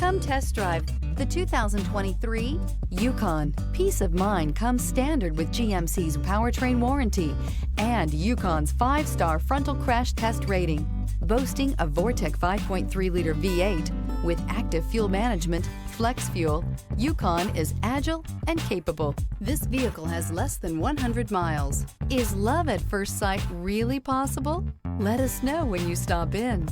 Come test drive the 2023 Yukon. Peace of mind comes standard with GMC's powertrain warranty and Yukon's 5-star frontal crash test rating. Boasting a Vortec 5.3-liter V8 with active fuel management, flex fuel, Yukon is agile and capable. This vehicle has less than 100 miles. Is love at first sight really possible? Let us know when you stop in.